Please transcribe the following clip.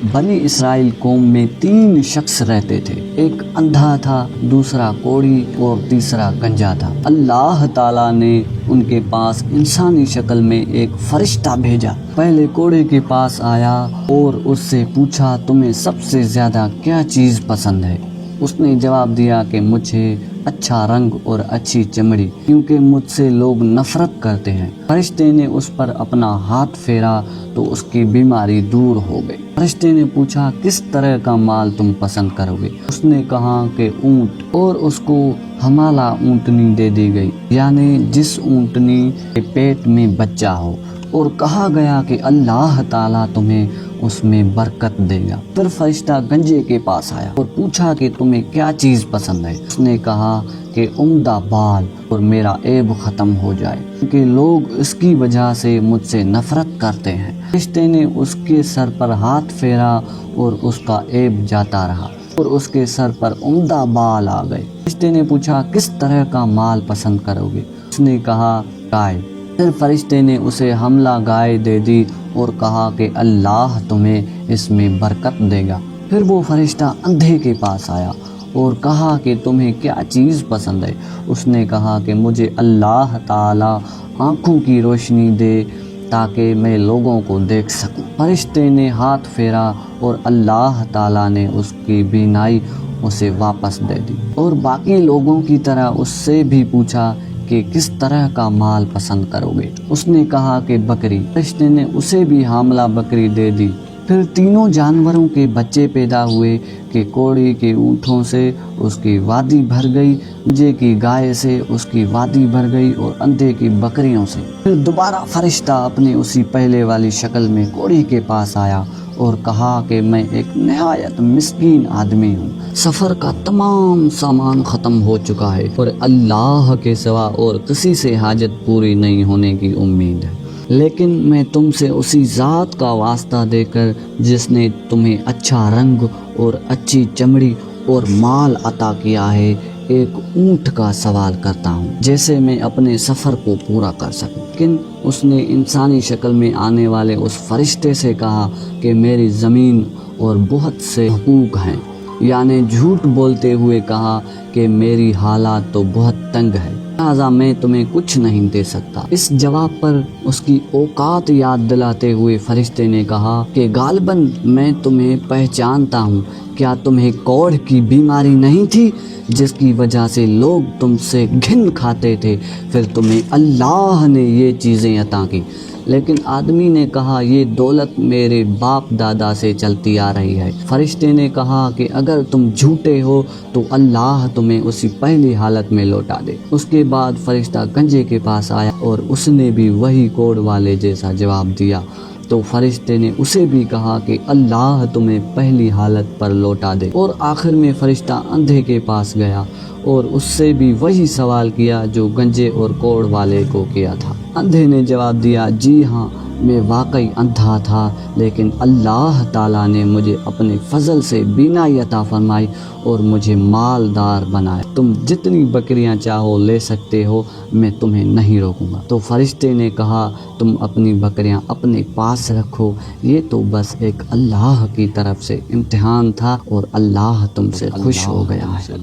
بنی اسرائیل قوم میں 3 شخص رہتے تھے، ایک اندھا تھا، دوسرا کوڑی اور تیسرا گنجا تھا۔ اللہ تعالیٰ نے ان کے پاس انسانی شکل میں ایک فرشتہ بھیجا۔ پہلے کوڑے کے پاس آیا اور اس سے پوچھا تمہیں سب سے زیادہ کیا چیز پسند ہے؟ اس نے جواب دیا کہ مجھے اچھا رنگ اور اچھی چمڑی، کیونکہ مجھ سے لوگ نفرت کرتے ہیں۔ فرشتے نے اس پر اپنا ہاتھ پھیرا تو اس کی بیماری دور ہو گئی۔ فرشتے نے پوچھا کس طرح کا مال تم پسند کرو گے؟ اس نے کہا کہ اونٹ، اور اس کو حمالہ اونٹنی دے دی گئی، یعنی جس اونٹنی کے پیٹ میں بچہ ہو، اور کہا گیا کہ اللہ تعالیٰ تمہیں اس میں برکت دے گا۔ پھر فرشتہ گنجے کے پاس آیا اور پوچھا کہ تمہیں کیا چیز پسند ہے؟ اس نے کہا کہ عمدہ بال اور میرا عیب ختم ہو جائے، کیونکہ لوگ اس کی وجہ سے مجھ سے نفرت کرتے ہیں۔ فرشتے نے اس کے سر پر ہاتھ پھیرا اور اس کا عیب جاتا رہا اور اس کے سر پر عمدہ بال آ گئے۔ فرشتے نے پوچھا کس طرح کا مال پسند کرو گے؟ اس نے کہا گائے۔ پھر فرشتے نے اسے حاملہ گائے دے دی اور کہا کہ اللہ تمہیں اس میں برکت دے گا۔ پھر وہ فرشتہ اندھے کے پاس آیا اور کہا کہ تمہیں کیا چیز پسند ہے؟ اس نے کہا کہ مجھے اللہ تعالیٰ آنکھوں کی روشنی دے تاکہ میں لوگوں کو دیکھ سکوں۔ فرشتے نے ہاتھ پھیرا اور اللہ تعالیٰ نے اس کی بینائی اسے واپس دے دی، اور باقی لوگوں کی طرح اس سے بھی پوچھا کہ کس طرح کا مال پسند کرو گے؟ اس نے کہا کہ بکری۔ فرشتے نے اسے بھی حاملہ بکری دے دی۔ پھر تینوں جانوروں کے بچے پیدا ہوئے کہ کوڑی کے اونٹوں سے اس کی وادی بھر گئی، گنجے کی گائے سے اس کی وادی بھر گئی، اور اندھے کی بکریوں سے۔ پھر دوبارہ فرشتہ اپنے اسی پہلے والی شکل میں کوڑی کے پاس آیا اور کہا کہ میں ایک نہایت مسکین آدمی ہوں، سفر کا تمام سامان ختم ہو چکا ہے اور اللہ کے سوا اور کسی سے حاجت پوری نہیں ہونے کی امید ہے، لیکن میں تم سے اسی ذات کا واسطہ دے کر جس نے تمہیں اچھا رنگ اور اچھی چمڑی اور مال عطا کیا ہے، ایک اونٹ کا سوال کرتا ہوں جیسے میں اپنے سفر کو پورا کر سکوں۔ لیکن اس نے انسانی شکل میں آنے والے اس فرشتے سے کہا کہ میری زمین اور بہت سے حقوق ہیں، یعنی جھوٹ بولتے ہوئے کہا کہ میری حالات تو بہت تنگ ہے، لہٰذا میں تمہیں کچھ نہیں دے سکتا۔ اس جواب پر اس کی اوقات یاد دلاتے ہوئے فرشتے نے کہا کہ غالباً میں تمہیں پہچانتا ہوں، کیا تمہیں کوڑھ کی بیماری نہیں تھی جس کی وجہ سے لوگ تم سے گھن کھاتے تھے؟ پھر تمہیں اللہ نے یہ چیزیں عطا کی۔ لیکن آدمی نے کہا یہ دولت میرے باپ دادا سے چلتی آ رہی ہے۔ فرشتے نے کہا کہ اگر تم جھوٹے ہو تو اللہ تمہیں اسی پہلی حالت میں لوٹا دے۔ اس کے بعد فرشتہ گنجے کے پاس آیا اور اس نے بھی وہی کوڑ والے جیسا جواب دیا، تو فرشتے نے اسے بھی کہا کہ اللہ تمہیں پہلی حالت پر لوٹا دے۔ اور آخر میں فرشتہ اندھے کے پاس گیا اور اس سے بھی وہی سوال کیا جو گنجے اور کوڑ والے کو کیا تھا۔ اندھے نے جواب دیا جی ہاں، میں واقعی اندھا تھا، لیکن اللہ تعالیٰ نے مجھے اپنے فضل سے بینائی عطا فرمائی اور مجھے مالدار بنایا۔ تم جتنی بکریاں چاہو لے سکتے ہو، میں تمہیں نہیں روکوں گا۔ تو فرشتے نے کہا تم اپنی بکریاں اپنے پاس رکھو، یہ تو بس ایک اللہ کی طرف سے امتحان تھا اور اللہ تم سے خوش ہو گیا ہے۔